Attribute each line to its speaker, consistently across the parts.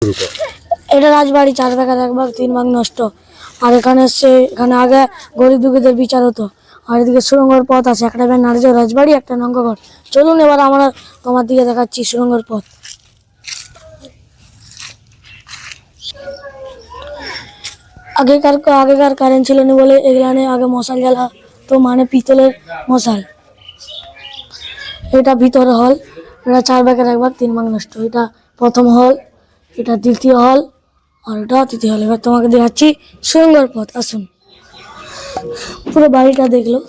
Speaker 1: শুরু কর।
Speaker 2: এটা রাজবাড়ি, 4 ভাগের 1 ভাগ 3 ভাগ নষ্ট। আর এখানে আগে গরিব দুঃখীদের বিচার হতো। আর এদিকে সুড়ঙ্গের পথ আছে, একটা নারীজ রাজবাড়ি, একটা নঙ্গগড়। চলুন এবার আমরা তোমার দিকে দেখাচ্ছি সুড়ঙ্গের পথ। আগেকার কারেন্ট ছিল না বলে এগুলানে আগে মশাল জ্বালা তো, মানে পিতলের মশাল। এটা ভিতরে হল, এটা 4 ভাগের 1 ভাগ 3 ভাগ নষ্ট। এটা প্রথম হল, এটা দ্বিতীয় হল, আর এটা তৃতীয় হল। এবার তোমাকে দেখাচ্ছি সুড়ঙ্গের পথ, আসুন। পুরো বাড়িটা দেখলো।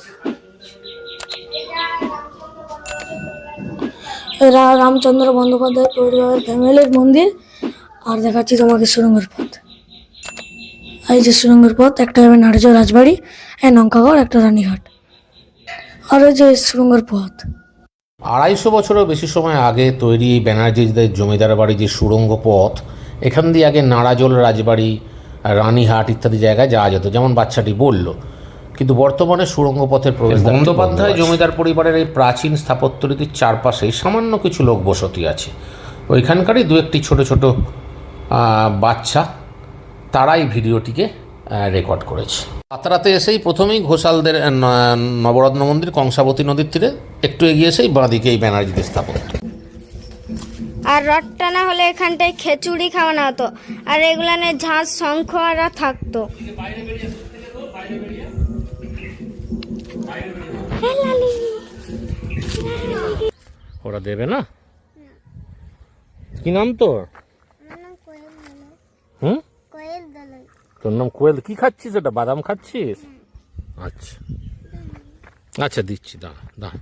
Speaker 2: এরা রামচন্দ্র বন্দ্যোপাধ্যায় পরিবারের ফ্যামিলির মন্দির। আর দেখাচ্ছি তোমাকে সুড়ঙ্গের পথ। এই যে সুড়ঙ্গের পথ, একটা হবে নারীজ রাজবাড়ি, নঙ্কাগড়, একটা রানীঘাট। আর ওই যে সুড়ঙ্গের পথ।
Speaker 1: 250 বছরেরও বেশি সময় আগে তৈরি এই ব্যানার্জিদের জমিদার বাড়ি যে সুড়ঙ্গ পথ, এখান দিয়ে আগে নাড়াজোল রাজবাড়ি, রানীহাট ইত্যাদি জায়গায় যাওয়া যেত, যেমন বাচ্চাটি বলল। কিন্তু বর্তমানে সুড়ঙ্গ পথের প্রবেশ বন্দ্যোপাধ্যায় জমিদার পরিবারের এই প্রাচীন স্থাপত্যরীতির চারপাশেই সামান্য কিছু লোক বসতি আছে। ওইখানকারই দু একটি ছোট ছোট বাচ্চা, তারাই ভিডিওটিকে রেকর্ড করেছে। রাতারাতে এসেই প্রথমেই ঘোষালদের নবরত্ন মন্দির কংসাবতী নদীর তীরে, একটু এগিয়ে এসেই বাঁদিকে এই ব্যানার্জিদের স্থাপত্য।
Speaker 3: আর রথ টানা হলে এখানটায় খিচুড়ি খাওয়ানো হতো, আর এগুলানে ঝাঁজ শঙ্খ আর থাকতো।
Speaker 1: ওরা দেবে না? কি নাম তোর? হুম, তোর নাম কোয়েল। কি খাচ্ছিস ওটা? বাদাম খাচ্ছিস? আচ্ছা আচ্ছা, দিচ্ছি, দাঁড়া দাঁড়া।